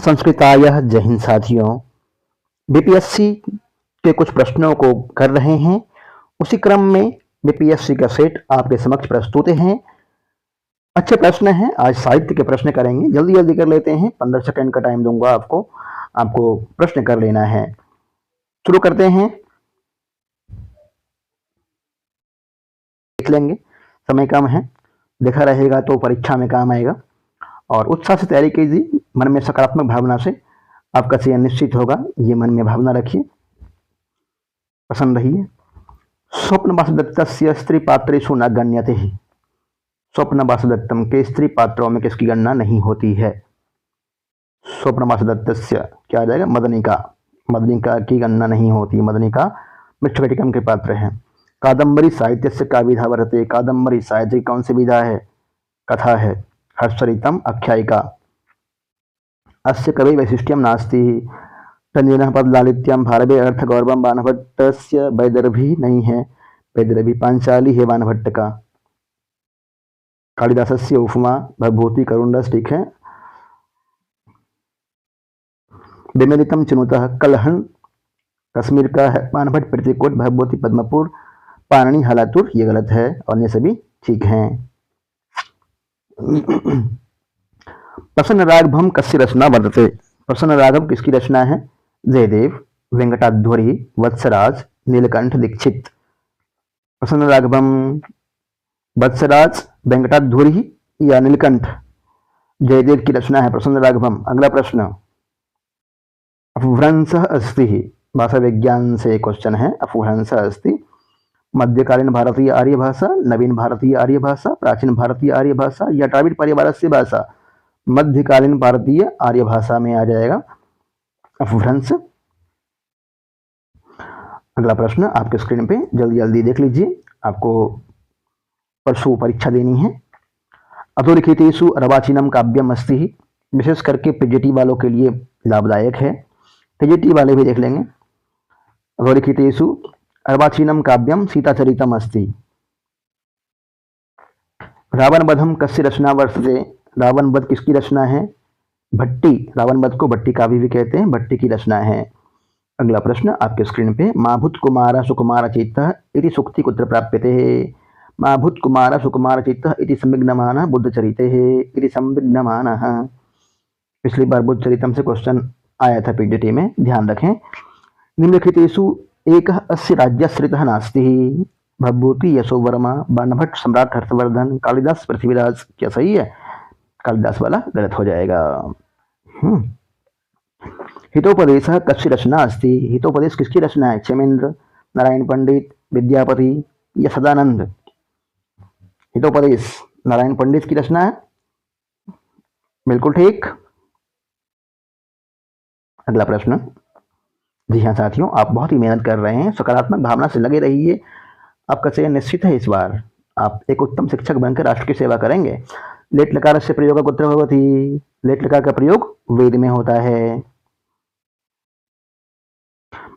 संस्कृताय जय हिंद साथियों। बीपीएससी के कुछ प्रश्नों को कर रहे हैं, उसी क्रम में बीपीएससी का सेट आपके समक्ष प्रस्तुत हैं। अच्छे प्रश्न हैं। आज साहित्य के प्रश्न करेंगे, जल्दी जल्दी कर लेते हैं। 15 सेकंड का टाइम दूंगा आपको प्रश्न कर लेना है। शुरू करते हैं, देख लेंगे, समय कम है, देखा रहेगा तो परीक्षा में काम आएगा। और उत्साह से तैयारी कीजिए, मन में सकारात्मक भावना से आपका चयन निश्चित होगा। ये मन में भावना रखिए, पसंद रहिए। स्वप्न वासुदत्तस्य स्त्री पात्रेषु न गण्यते ही। स्वप्न वासुदत्तम के स्त्री पात्रों में किसकी गणना नहीं होती है? स्वप्न वासुदत्तस्य क्या आ जाएगा? मदनिका। मदनिका की गणना नहीं होती। मदनिका मिच्छकटिकम के पात्र हैं। कादम्बरी साहित्य से का विधा वर्तते। कादम्बरी साहित्य की कौन सी विधा है? कथा है। हर्षरितम आख्यायिका। अस्य कवि वैशिष्ट्यम नास्ति। तंजनः पदलालित्यम भारवे अर्थ गौरवम। बाणभट्टस्य वैदर्भी नहीं है, वैदर्भी पांचाली है बाणभट्ट का। कालिदासस्य उपमा भवभूति करुणरस, ठीक है। विमेलितम चिनुतः कलहन कश्मीर का है। बाणभट्ट प्रतिकोट भवभूति पद्मपुर। पाणिनि हलातुर, ये गलत है और ये सभी ठीक हैं। प्रसन्न राघवम कस्य रचना वर्तते। प्रसन्न राघव किसकी रचना है? जयदेव, वेंकटाध्वरी, वत्सराज, नीलकंठ दीक्षित। प्रसन्न राघवम वत्सराज, वेंकटाध्वरी या नीलकंठ? जयदेव की रचना है प्रसन्न राघवम। अगला प्रश्न, अपभ्रंशः अस्ति। भाषा विज्ञान से क्वेश्चन है। अपभ्रंशः अस्ति मध्यकालीन भारतीय आर्य भाषा, नवीन भारतीय आर्य भाषा, प्राचीन भारतीय आर्य भाषा या द्राविड़ परिवार से भाषा? मध्यकालीन भारतीय आर्य भाषा में आ जाएगा अपभ्रंश। अगला प्रश्न आपके स्क्रीन पे जल्दी जल्दी देख लीजिए, आपको परसों परीक्षा देनी है। अधोलिखितेषु अर्वाचीनम काव्यम अस्ति। विशेष करके पीजीटी वालों के लिए लाभदायक है, पीजीटी वाले भी देख लेंगे। अधोलिखितेषु अर्वाचीनम काव्यम सीताचरितम अस्ति। रावण वधम कस्य रचना वर्तते। रावण वध किसकी रचना है? भट्टी। रावण वध को भट्टी काव्य भी कहते हैं, भट्टी की रचना है। अगला प्रश्न आपके स्क्रीन पे, माभूत कुमार सुकुमार चित्तः इति सुक्ति कुत्र प्राप्यते। माभूत कुमार सुकुमार चित्तः इति संविघ्नमानः बुद्धचरिते इति संविघ्नमानः। पिछली बार बुद्धचरितम से क्वेश्चन आया था पीजीटी में, ध्यान रखें। निम्नलिखितेषु एकः अस्य राज्याश्रितः नास्ति। भवभूति यशोवर्मा, बाणभट्ट सम्राट हर्षवर्धन, कालिदास पृथ्वीराज। क्या सही है? कालिदास वाला गलत हो जाएगा। हितोपदेशः कस्य रचना अस्ति। हितोपदेश किसकी रचना है? क्षेमेंद्र, नारायण पंडित, विद्यापति या सदानंद? हितोपदेश नारायण पंडित की रचना है, बिल्कुल ठीक। अगला प्रश्न, जी हाँ साथियों, आप बहुत ही मेहनत कर रहे हैं, सकारात्मक भावना से लगे रहिए, आपका चयन निश्चित है। इस बार आप एक उत्तम शिक्षक बनकर राष्ट्र की सेवा करेंगे। लेट लकार से प्रयोग कुत्र भवति। लेट लकार का प्रयोग वेद में होता है।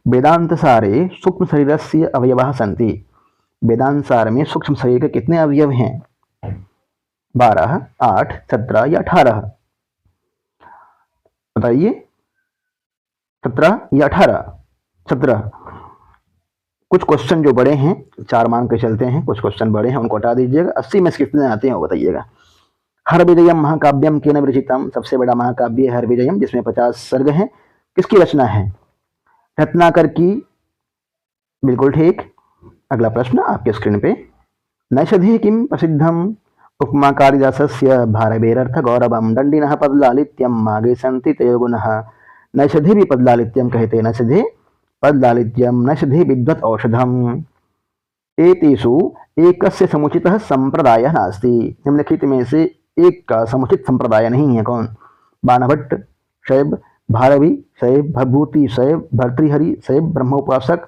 वेदांत सारे सूक्ष्म शरीरस्य अवयवाः सन्ति। वेदांत सार में सूक्ष्म शरीर के कितने अवयव हैं? 12, 8, 17 या 18? बताइए, 17 या 18? 17। कुछ क्वेश्चन जो बड़े हैं 4 मान के चलते हैं, कुछ क्वेश्चन बड़े हैं उनको हटा दीजिएगा। 80 में से कितने आते हैं वो बताइएगा। हर विजयम महाकाव्यम केन विरचितम। सबसे बड़ा महाकाव्य है हर विजयम, जिसमें 50 सर्ग हैं। किसकी रचना है? रत्नाकर की, बिल्कुल ठीक। अगला प्रश्न आपके स्क्रीन पे, नैषधि किम प्रसिद्धम। उपमा कालिदासस्य भारवेरर्थ गौरवम। दंडिनः पदलालित्यम मागे सन्ति तयोगुणः। नैषधि भी पदलालित्यम कहते हैं। नैषधि पदलालित्यम, नैषधि विद्वत् औषधम। एतेषु एकस्य समुचितः संप्रदायः नास्ति। निम्नलिखित में से एक का समुचित संप्रदाय नहीं है। कौन? बाणभट्ट शैव, भारवी शैव, भवभूति शैव, भर्तृहरि शैव, ब्रह्मोपासक,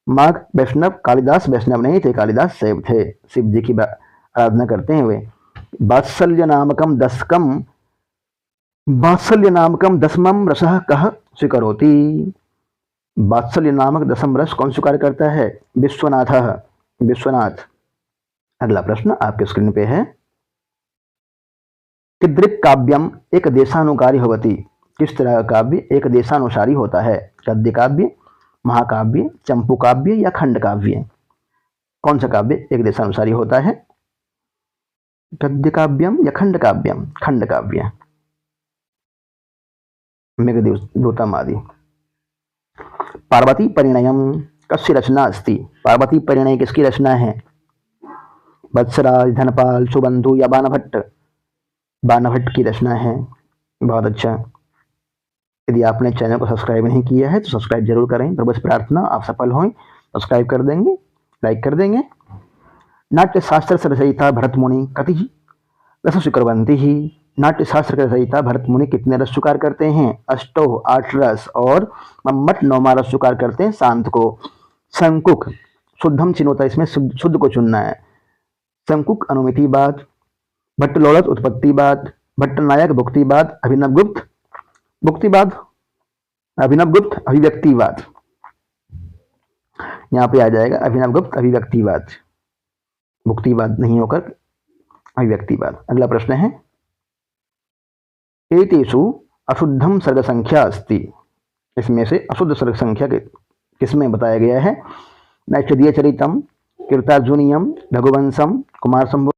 माघ वैष्णव। कालिदास वैष्णव नहीं थे, कालिदास शैव थे, शिव जी की आराधना करते हैं वे। वात्सल्य नामकम दशकम, वात्सल्य नामकम दशमम रसः कः स्वीकरोति। वात्सल्य नामक दशम रस कौन स्वीकार करता है? विश्वनाथः, विश्वनाथ। अगला प्रश्न आपके स्क्रीन पे है, कीदृक् काव्यम एक देशानुकारी भवति। किस तरह का काव्य एक देशानुसारी होता है? गद्य काव्य, महाकाव्य, चंपू काव्य या खंड काव्य? कौन सा काव्य एक देशानुसारी होता है? गद्य काव्यम या खंड काव्यम? खंड काव्य। मेघदूतम आदि। पार्वती परिणयम कस्य रचना अस्ति? पार्वती परिणय किसकी रचना है? वत्सराज, धनपाल, सुबंधु या बाणभट्ट? बाणभट्ट की रचना है। बहुत अच्छा। यदि आपने चैनल को सब्सक्राइब नहीं किया है तो सब्सक्राइब जरूर करें। प्रभु से प्रार्थना आप सफल हों, सब्सक्राइब कर देंगे, लाइक कर देंगे। नाट्य शास्त्र से रचयिता भरत मुनि कति रस स्वीकुर्वन्ति ही? नाट्य शास्त्र के रचयिता भरत मुनि कितने रस स्वीकार करते हैं? अष्टो 8 रस और मम्मट 9वां रस स्वीकार करते हैं शांत को। शंकुक शुद्धम चिन्होता, इसमें शुद्ध को चुनना है। शंकुक अनुमितिवाद, भट्टलोलत उत्पत्तिवाद, भट्टनायक भुक्तिवाद, अभिनवगुप्त भुक्तिवाद, अभिनवगुप्त अभिव्यक्तिवाद। यहाँ पे आ जाएगा अभिनवगुप्त अभिव्यक्तिवाद, भुक्तिवाद नहीं होकर अभिव्यक्तिवाद। अगला प्रश्न है एतेषु अशुद्धम सर्ग संख्या अस्ति? इसमें से अशुद्ध सर्ग संख्या किसमें बताया गया है? नैषधीय चरितम, कीर्तार्जुनीयम, रघुवंशम, कुमार संभव।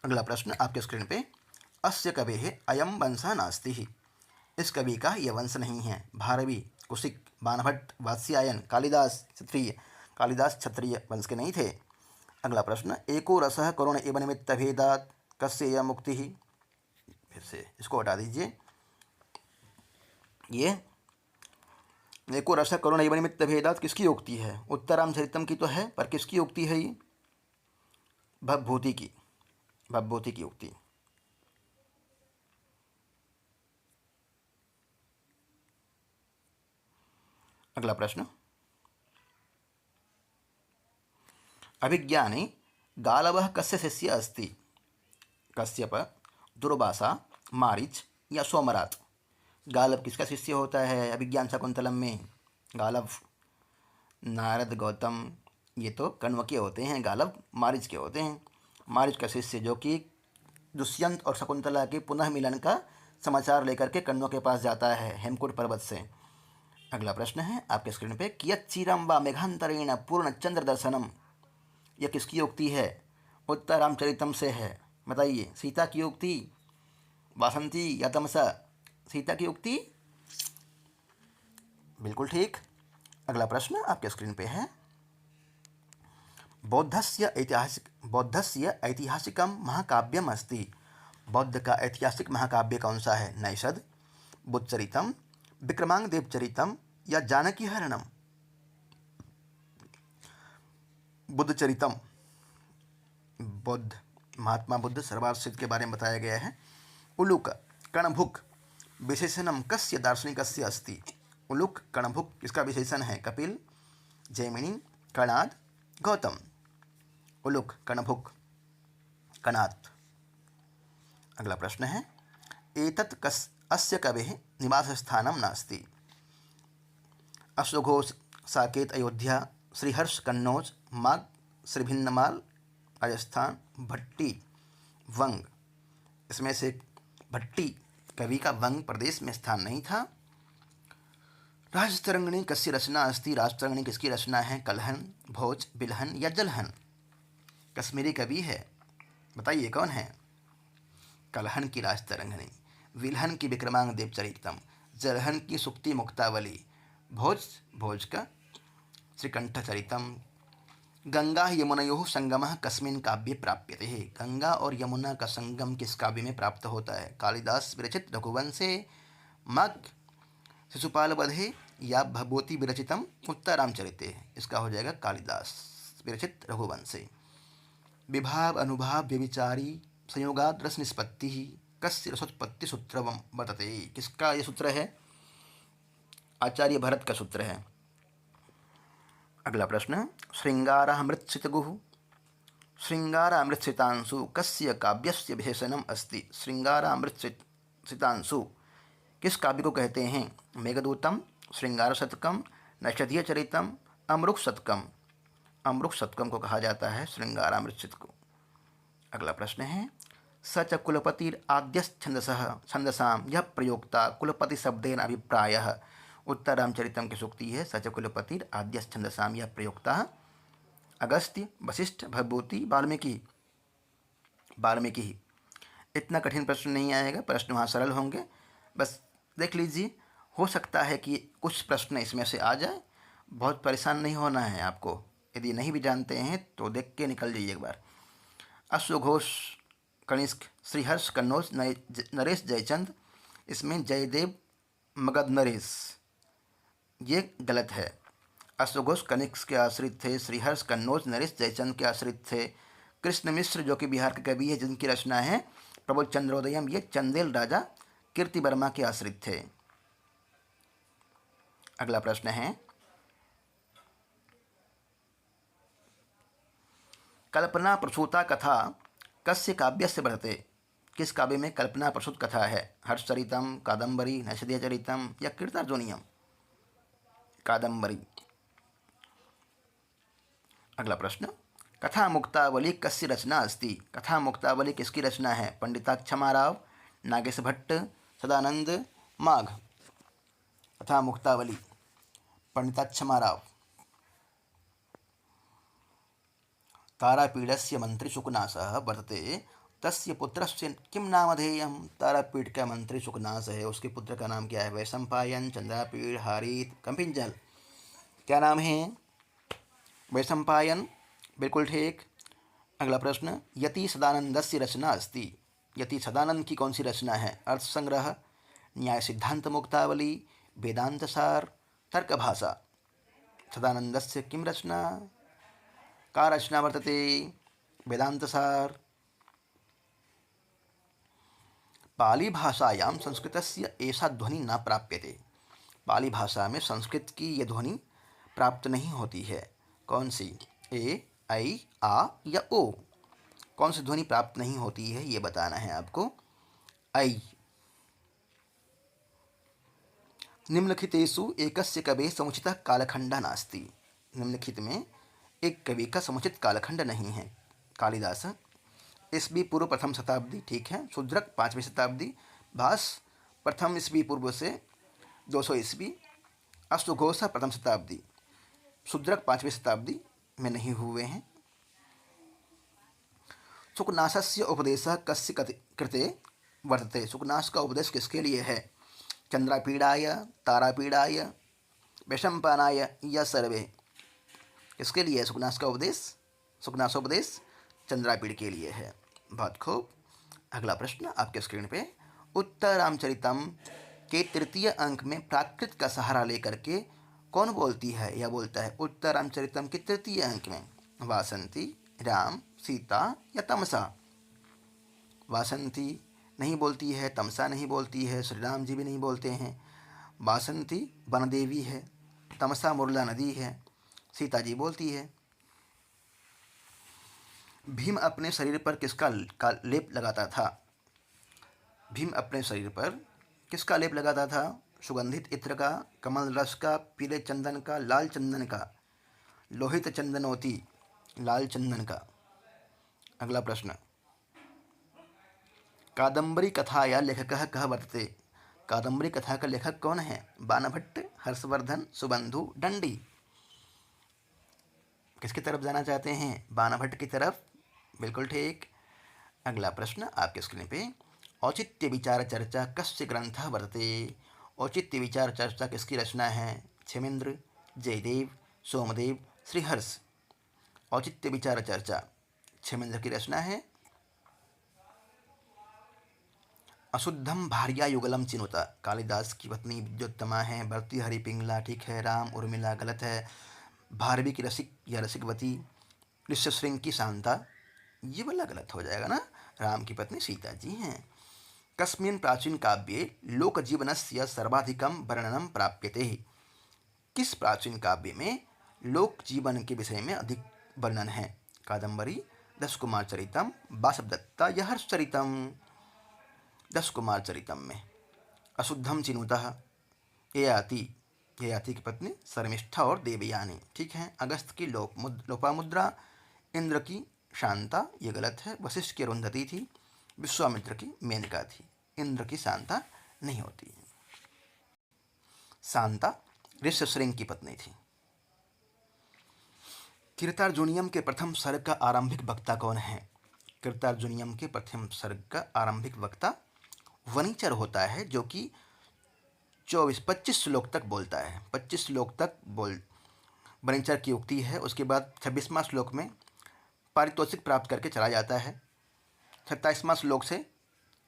अगला प्रश्न आपके स्क्रीन पे। अस्य कवेः अयं वंशः नास्ति? इस कवि का यह वंश नहीं है। भारवी, कुशिक, बाणभट्ट, वात्स्यायन, कालिदास, क्षत्रिय कालिदास क्षत्रिय वंश के नहीं थे। अगला प्रश्न, एको रसः करुण एव निमित्त भेदात् कस्य यह मुक्ति। फिर से इसको हटा दीजिए। ये एको रसः करुण एव निमित्त भेदात् किसकी उक्ति है? उत्तरामचरितम की तो है, पर किसकी उक्ति है ये? भवभूति की, भवभूति की उक्ति। अगला प्रश्न, अभिज्ञाने गालवः कस्य शिष्य अस्ति? कश्यप, दुर्वासा, मारीच या सोमरात? गालव किसका शिष्य होता है अभिज्ञान शाकुंतलम में? गालव नारद, गौतम, ये तो कण्व के होते हैं, गालव मारीच के होते हैं। मारीच का शिष्य जो कि दुष्यंत और शकुंतला के पुनः मिलन का समाचार लेकर के कण्व के पास जाता है हेमकूट पर्वत से। अगला प्रश्न है आपके स्क्रीन पे, कियत् चिरं वा मेघांतरेण पूर्ण चंद्र दर्शनम, यह किसकी उक्ति है? उत्तरामचरितम से है। बताइए, सीता की उक्ति, वासंती या तमसा? सीता की उक्ति, बिल्कुल ठीक। अगला प्रश्न आपके स्क्रीन पे है, बौद्धस्य ऐतिहासिकम महाकाव्यम अस्ति। बौद्ध का ऐतिहासिक महाकाव्य कौन सा है? नैषद, बुद्धचरितम, विक्रमांग देवचरितम या जानकी हरणम? बुद्धचरितम। बुद्ध, महात्मा बुद्ध सर्वाश्रित के बारे में बताया गया है। उलूक कणभुक विशेषणम कस्य दार्शनिकस्य अस्ति? उलूक कणभुक किसका विशेषण है? कपिल, जैमिनी, कणाद, गौतम। उलूक, कणभुक, कणाद। अगला प्रश्न है, एतत् अस्य कवेः निवासस्थानं नास्ति। अश्वघोष, साकेत अयोध्या, श्रीहर्ष कन्नौज, माघ श्रीभिन्नमाल राजस्थान, भट्टी वंग। इसमें से भट्टी कवि का वंग प्रदेश में स्थान नहीं था। राजतरंगिणी कस्य रचना अस्ति? राजतरंगिणी किसकी रचना है? कलहन, भोज, बिलहन या जलहन? कश्मीरी कवि है, बताइए कौन है? कलहन की राजतरंगिणी, विलहन की विक्रमांग देवचरितम, जलहन की सुक्ति मुक्तावली, भोज का श्रीकंठचरितम। गंगा यमुनयोः संगमः कस्मिन् काव्ये प्राप्यते? गंगा और यमुना का संगम किस काव्य में प्राप्त होता है? कालिदास विरचित रघुवंशे, माघ शिशुपाल वधे या भवभूति विरचितम उत्तरामचरिते? इसका हो जाएगा कालिदास विरचित रघुवंशे। विभाव अनुभाव व्यभिचारी संयोगाद रस निष्पत्ति कस्य रसोत्पत्ति सूत्र वर्तते? किसका ये सूत्र है? आचार्य भरत का सूत्र है। अगला प्रश्न, श्रृंगारामृतसितगुः श्रृंगारामृतसितांशु कस्य काव्यस्य विशेषणम अस्ति? श्रृंगारामृतसितांशु किस काव्य को कहते हैं? मेघदूतम, श्रृंगार शतकम, नैषधीय चरितम, अमरुक शतकम? अमरुक शतकम को कहा जाता है श्रृंगारामृतसित को। अगला प्रश्न है, स च कुलपतिराद्यश्छंदसः छंदसां यह प्रयोक्ता कुलपति शब्देन अभिप्रायः? उत्तरामचरितम की सूक्ति है, स च कुलपतिराद्यश्छंदसां यह प्रयोक्ता अगस्त्य, वशिष्ठ, भवभूति, वाल्मीकि। वाल्मीकि। इतना कठिन प्रश्न नहीं आएगा, प्रश्न वहाँ सरल होंगे, बस देख लीजिए। हो सकता है कि कुछ प्रश्न इसमें से आ जाए, बहुत परेशान नहीं होना है आपको। यदि नहीं भी जानते हैं तो देख के निकल जाइए एक बार। अश्वघोष, कनिष्क, श्रीहर्ष कन्नौज, नरेश जयचंद, इसमें जयदेव मगध नरेश, ये गलत है। अश्वघोष कनिष्क के आश्रित थे, श्रीहर्ष कन्नौज नरेश जयचंद के आश्रित थे। कृष्ण मिश्र जो कि बिहार के कवि है, जिनकी रचना है प्रबोध चंद्रोदयम, ये चंदेल राजा कीर्ति वर्मा के आश्रित थे। अगला प्रश्न है, कल्पना प्रसूता कथा कस्य काव्यस्य वर्तते? किस काव्य में कल्पना प्रसूत कथा है? हर्षचरितम, कादम्बरी, नैषधीय चरितम या कीर्तार्जुनीयम? कादम्बरी। अगला प्रश्न, कथा मुक्तावली कस्य रचना अस्ति? कथा मुक्तावली किसकी रचना है? पंडिताक्षमाराव, नागेश भट्ट, सदानंद, माघ? कथा मुक्तावली पंडिताक्षमाराव। तारापीडस्य मंत्री शुकनासः वर्तते, तस्य पुत्रस्य किं नामधेयं? तारापीड का मंत्री शुकनास है, उसके पुत्र का नाम क्या है? वैशंपायन, चंद्रापीड, हारीत, कपिंजल। क्या नाम है? वैशंपायन, बिल्कुल ठीक। अगला प्रश्न, यति सदानंदस्य रचना अस्ति। यति सदानंद की कौन सी रचना है? अर्थ संग्रह, न्याय सिद्धांत मुक्तावली, वेदांत सार, तर्कभाषा। सदानंदस्य किं रचना? का रचना वर्तते? वेदांत सार। पाली भाषायां संस्कृतस्य एषा ध्वनि न प्राप्यते। पाली भाषा में संस्कृत की यह ध्वनि प्राप्त नहीं होती है। कौन सी? ए, आई, आ या ओ? कौन सी ध्वनि प्राप्त नहीं होती है ये बताना है आपको। आई। निम्नलिखितेषु एकस्य कवेः समुचितः कालखंडः नास्ति। निम्नलिखित में एक कवि का समुचित कालखंड नहीं है। कालिदास ईस्वी पूर्व प्रथम शताब्दी, ठीक है। शूद्रक 5वीं शताब्दी, भास प्रथम ईस्वी पूर्व से 200 ईस्वी, अश्वघोष प्रथम शताब्दी। शूद्रक 5वीं शताब्दी में नहीं हुए हैं। सुकनासस्य उपदेशः कस्य कृते वर्तते। सुकनास का उपदेश किसके लिए है? चंद्रापीड़ाय, तारापीड़ाय, वैशंपायनाय या सर्वे? किसके लिए है सुकनास का उपदेश? सुकनासोपदेश चंद्रापीड़ के लिए है। बहुत खूब। अगला प्रश्न आपके स्क्रीन पे, उत्तरामचरितम के तृतीय अंक में प्राकृत का सहारा लेकर के कौन बोलती है या बोलता है? उत्तरामचरितम के तृतीय अंक में वासंती, राम, सीता या तमसा? वासंती नहीं बोलती है, तमसा नहीं बोलती है, श्री राम जी भी नहीं बोलते हैं। वासंती वनदेवी है, तमसा मुरला नदी है, सीता जी बोलती है। भीम अपने शरीर पर किसका लेप लगाता था? भीम अपने शरीर पर किसका लेप लगाता था? सुगंधित इत्र का, कमल रस का, पीले चंदन का, लाल चंदन का? लोहित चंदनोती, लाल चंदन का। अगला प्रश्न, कादम्बरी कथाया लेखकः कः वर्तते? कादम्बरी कथा का लेखक कौन है? बाणभट्ट, हर्षवर्धन, सुबंधु, दंडी? किसकी तरफ जाना चाहते हैं? बाणभट्ट की तरफ, बिल्कुल ठीक। अगला प्रश्न आपके स्क्रीन पे, औचित्य विचार चर्चा कस्य ग्रंथः वर्तते? औचित्य विचार चर्चा किसकी रचना है? क्षेमेंद्र, जयदेव, सोमदेव, श्रीहर्ष? औचित्य विचार चर्चा क्षेमेंद्र की रचना है। अशुद्धम भार्या युगलम चिनुता, कालिदास की पत्नी विद्योत्तमा है। भर्तृहरि पिंगला, ठीक है। राम उर्मिला, गलत है। भारवी की रसिक या रसिकवती, ऋष्यशृंग की शांता, ये वाला गलत हो जाएगा ना। राम की पत्नी सीता जी हैं। कस्मिन् प्राचीन काव्ये लोकजीवनस्य सर्वाधिकं वर्णनं प्राप्यते? किस प्राचीन काव्य में लोक जीवन के विषय में अधिक वर्णन है? कादम्बरी, दशकुमार चरितम, वासवदत्ता या हर्षचरितम? दशकुमार चरितम में। अशुद्धम चिनुतः, ययाति की पत्नी शर्मिष्ठा और देवयानी, ठीक है। अगस्त की लोपामुद्रा, इंद्र की शांता, ये गलत है। वशिष्ठ की अरुंधति थी, विश्वामित्र की मेनका थी। इंद्र की शांता नहीं होती है। शांता ऋष्यशृंग की पत्नी थी। कीर्तार्जुनियम के प्रथम सर्ग का आरंभिक वक्ता कौन है? कीर्तार्जुनियम के प्रथम सर्ग का आरंभिक वक्ता वनीचर होता है, जो कि 25 श्लोक तक बोलता है। 25 श्लोक तक वनीचर की उक्ति है। उसके बाद 26वां श्लोक में पारितोषिक प्राप्त करके चला जाता है। 27वां श्लोक से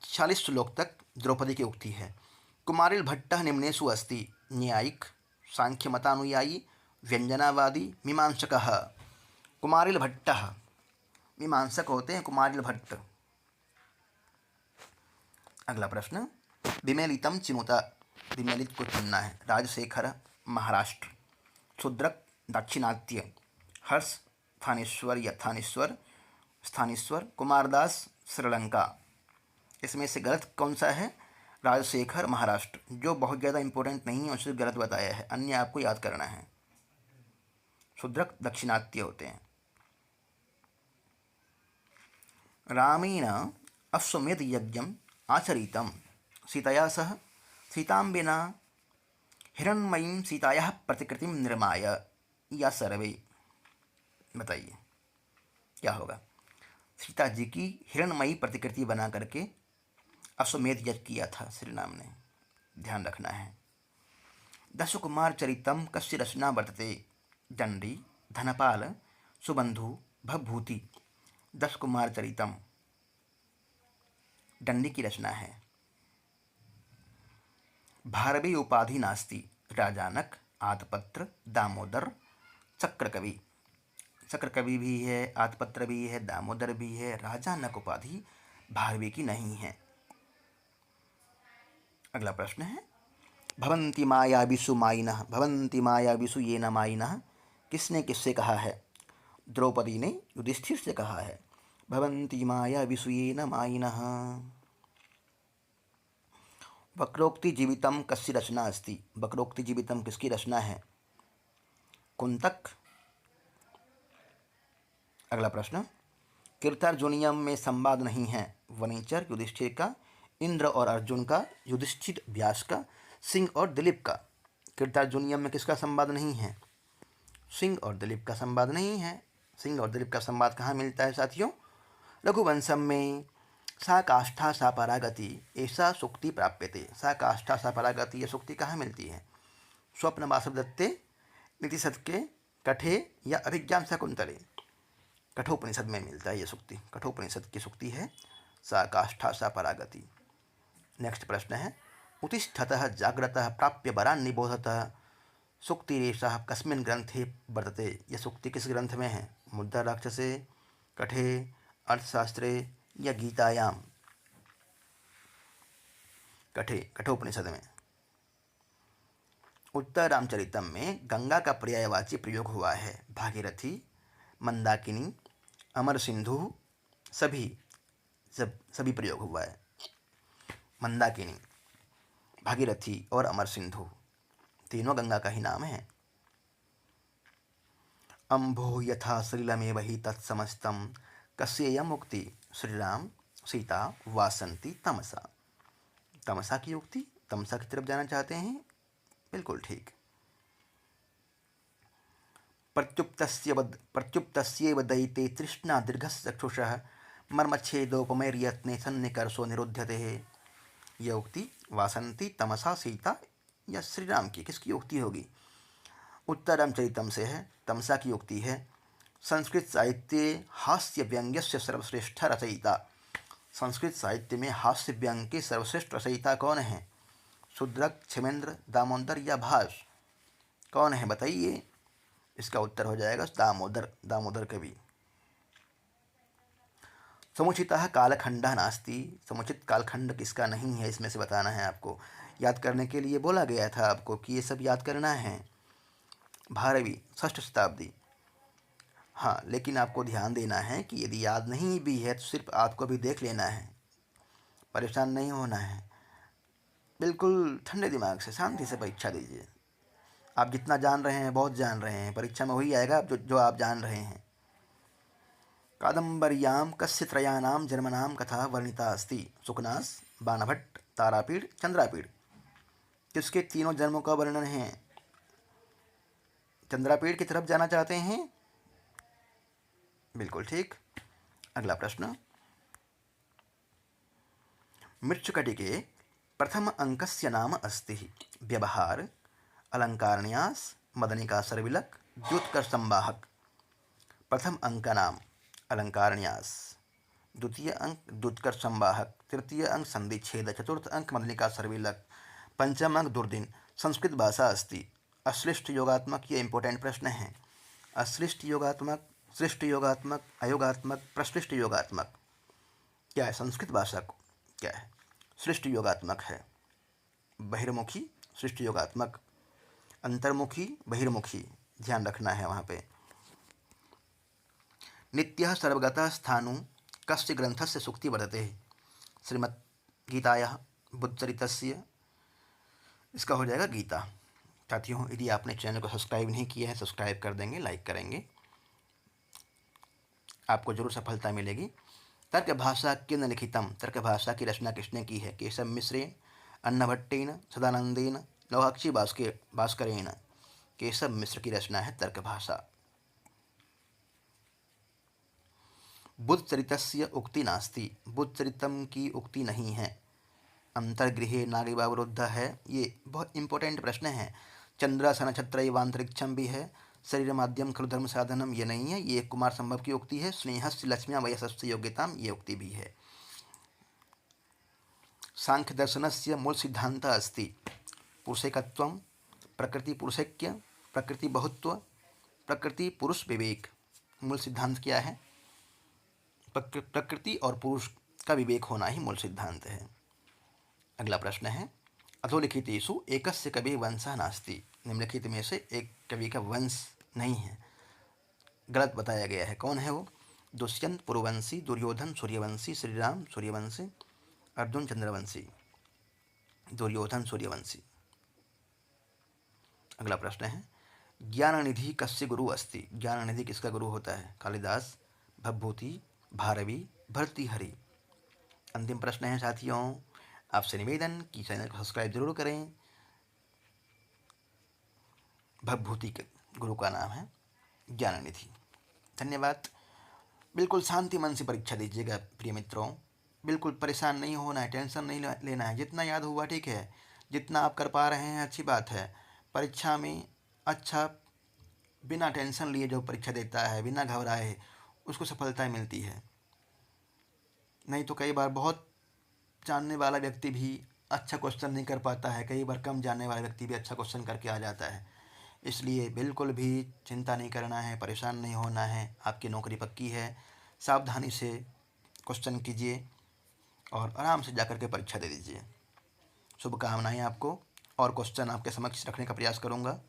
40 श्लोक तक द्रौपदी की उक्ति है। कुमारिल भट्टः निम्नेषु अस्ति, न्यायिक, सांख्य मतानुयायी, व्यंजनावादी, मीमांसकः? कुमारिल भट्टः, मीमांसक होते हैं कुमारिल भट्ट। अगला प्रश्न, विमेलितम चिनुता, विमेलित को चुनना है। राजशेखर, महाराष्ट्र। शूद्रक, दाक्षिणात्य। हर्ष, थानेश्वर या स्थानेश्वर। कुमारदास, श्रीलंका। इसमें से गलत कौन सा है? राजशेखर, महाराष्ट्र। जो बहुत ज़्यादा इंपॉर्टेंट नहीं है उसे गलत बताया है, अन्य आपको याद करना है। शूद्रक दक्षिणात्य होते हैं। रामेण अश्वमेध यज्ञम आचरितम सीतया सह, सीतां विना, हिरण्मयीं सीतायाः प्रतिकृतिं निर्माय या सर्वे? बताइए क्या होगा? सीता जी की हिरण्मयी प्रतिकृति बना करके अश्वमेध यज्ञ किया था श्री राम ने, ध्यान रखना है। दशकुमार चरितम कस्य रचना वर्तते? दंडी, धनपाल सुबंधु भवभूति 10 कुमार चरितम दंडी की रचना है। भारवी उपाधि नास्ति राजानक आतपत्र दामोदर चक्रकवि। चक्रकवि भी है, आतपत्र भी है, दामोदर भी है, राजानक उपाधि भारवी की नहीं है। अगला प्रश्न है भवन्ति मायाविषु मायिनः भवन्ति मायाविषु येन मायिनः किसने किससे कहा है? द्रौपदी ने युधिष्ठिर से कहा है। भवन्ति मायाविषु येन मायिनः। वक्रोक्ति जीवितम कस्य रचना अस्ति? वक्रोक्ति जीवितम किसकी रचना है? कुंतक। अगला प्रश्न कीर्तार्जुनियम में संवाद नहीं है। वनिचर युधिष्ठिर का, इंद्र और अर्जुन का, युधिष्ठिर व्यास का, सिंह और दिलीप का। कीर्तार्जुनियम में किसका संवाद नहीं है? सिंह और दिलीप का संवाद नहीं है। सिंह और दिलीप का संवाद कहाँ मिलता है साथियों? रघुवंशम में सा काष्ठा सा परागति ऐसा सुक्ति प्राप्यते। सा काष्ठा सा परागति, ये सुक्ति कहाँ मिलती है? स्वप्न वासवदत्ते नीतिशत के कठे या अभिज्ञान शकुंतले। कठोपनिषद में मिलता है ये सुक्ति। कठोपनिषद की सुक्ति है सा काष्ठा सा परागति। नेक्स्ट प्रश्न है उत्तिष्ठतः जाग्रतः प्राप्य वरान् निबोधतः सुक्तिरेषः कस्मिन् ग्रंथे वर्तते। यह सुक्ति किस ग्रंथ में है? मुद्रा राक्षसे, कठे, अर्थशास्त्रे या गीतायाम? कठे, कठोपनिषद में। उत्तर रामचरितम में गंगा का पर्यायवाची प्रयोग हुआ है। भागीरथी, मंदाकिनी, अमर सिंधु सभी प्रयोग हुआ है। मंदाकिनी, भागीरथी और अमर सिंधु तीनों गंगा का ही नाम है। अम्भो यथा सलिलमेव हि तत्समस्तं कस्येयं मुक्ति श्रीराम सीता वासंती तमसा। तमसा की युक्ति, तमसा की तरफ जाना चाहते हैं? बिल्कुल ठीक। प्रत्युप्तस्येव दयिते तृष्णा दीर्घश्चक्षुषः मर्मच्छेदोपमैर्यत्ने सन्निकर्षो निरुध्यते। यह उक्ति वासंती, तमसा, सीता या श्री राम की किसकी उक्ति होगी? उत्तर रामचरितम से है। तमसा की उक्ति है संस्कृत साहित्य हास्य व्यंग्यस्य सर्वश्रेष्ठ रचयिता। संस्कृत साहित्य में हास्य व्यंग के सर्वश्रेष्ठ रचयिता कौन है? शूद्रक, क्षेमेंद्र, दामोदर या भास? कौन है बताइए? इसका उत्तर हो जाएगा दामोदर, दामोदर कवि। समुचितः कालखंडः नास्ति। समुचित कालखंड किसका नहीं है, इसमें से बताना है आपको। याद करने के लिए बोला गया था आपको कि ये सब याद करना है। भारवी 6वीं शताब्दी। हाँ, लेकिन आपको ध्यान देना है कि यदि याद नहीं भी है तो सिर्फ आपको भी देख लेना है, परेशान नहीं होना है। बिल्कुल ठंडे दिमाग से शांति से परीक्षा दीजिए। आप जितना जान रहे हैं बहुत जान रहे हैं, परीक्षा में वही आएगा जो आप जान रहे हैं। कादम्बर्यां कस्य त्रयाणां जन्मनां कथा वर्णिता अस्ति। सुकनास, बाणभट्ट, तारापीड़, चंद्रापीड़। किसके तीनों जन्मों का वर्णन है? चंद्रापीड़ की तरफ जाना चाहते हैं? बिल्कुल ठीक। अगला प्रश्न मृच्छकटिके प्रथम अंकस्य नाम अस्ति। व्यवहार, अलंकारन्यास, मदनिका सर्विलक, द्योतकर संवाहक। प्रथम अंक का नाम अलंकारन्यास, द्वितीय अंक द्योतकर संवाहक, तृतीय अंक संधिच्छेद, चतुर्थ अंक मदनिका सर्विलक, पंचम अंक दुर्दिन। संस्कृत भाषा अस्ति। अश्लिष्ट योगात्मक, ये इंपॉर्टेंट प्रश्न है। अश्लिष्ट योगात्मक, श्लिष्ट योगात्मक, अयोगात्मक, प्रश्लिष्ट योगात्मक क्या है? संस्कृत भाषा को क्या है? श्लिष्ट योगात्मक है। बहिर्मुखी, श्लिष्ट योगात्मक। अंतर्मुखी, बहिर्मुखी, ध्यान रखना है वहाँ पे। नित्यः सर्वगतः स्थाणु कस्य ग्रंथस्य सुक्ति वर्तते। श्रीमद् गीतायाः बुद्धचरितस्य, इसका हो जाएगा गीता। साथियों, यदि आपने चैनल को सब्सक्राइब नहीं किया है सब्सक्राइब कर देंगे, लाइक करेंगे, आपको जरूर सफलता मिलेगी। तर्क भाषा किन लिखितम। तर्क भाषा की रचना किसने की है? केशव मिश्रेण, अन्नभट्टेन, सदानंदेन, लौहाक्षी भास्करेण। केशव मिश्र की रचना है तर्क भाषा। बुद्धचरितस्य उक्ति नास्ति। बुद्धचरितम की उक्ति नहीं है। अंतर्गृहे नागरिवावरुद्ध है, ये बहुत इंपॉर्टेंट प्रश्न है। चंद्रासन छत्रैवांतरिक्षम भी है, शरीर माध्यम खलु धर्म साधनम, ये नहीं है, ये कुमार संभव की उक्ति है। स्नेहस्य लक्ष्म्या वयसस्य योग्यताम, ये उक्ति भी है। सांख्य दर्शनस्य मूल सिद्धांत अस्ति पुरुषैकत्वं, प्रकृति पुरुषैक्य, प्रकृति बहुत्व, प्रकृति पुरुष विवेक। मूल सिद्धांत क्या है? प्रकृति और पुरुष का विवेक होना ही मूल सिद्धांत है। अगला प्रश्न है अधोलिखितेषु एकस्य कवि वंशः नास्ति। निम्नलिखित में से एक कवि का वंश नहीं है, गलत बताया गया है। कौन है वो? दुष्यंत पुरुवंशी, दुर्योधन सूर्यवंशी, श्रीराम सूर्यवंशी, अर्जुन चंद्रवंशी। दुर्योधन सूर्यवंशी। अगला प्रश्न है ज्ञाननिधि कस्य गुरु अस्ति। ज्ञाननिधि किसका गुरु होता है? कालिदास, भवभूति, भारवी, भर्तृहरि। अंतिम प्रश्न है साथियों, आपसे निवेदन कि चैनल को सब्सक्राइब जरूर करें। भवभूति के गुरु का नाम है ज्ञाननिधि। धन्यवाद। बिल्कुल शांति मन से परीक्षा दीजिएगा प्रिय मित्रों, बिल्कुल परेशान नहीं होना है, टेंशन नहीं लेना है। जितना याद हुआ ठीक है, जितना आप कर पा रहे हैं अच्छी बात है। परीक्षा में अच्छा बिना टेंशन लिए जो परीक्षा देता है, बिना घबराए, उसको सफलता मिलती है। नहीं तो कई बार बहुत जानने वाला व्यक्ति भी अच्छा क्वेश्चन नहीं कर पाता है, कई बार कम जानने वाला व्यक्ति भी अच्छा क्वेश्चन करके आ जाता है। इसलिए बिल्कुल भी चिंता नहीं करना है, परेशान नहीं होना है। आपकी नौकरी पक्की है। सावधानी से क्वेश्चन कीजिए और आराम से जाकर के परीक्षा दे दीजिए। शुभकामनाएं आपको, और क्वेश्चन आपके समक्ष रखने का प्रयास करूंगा।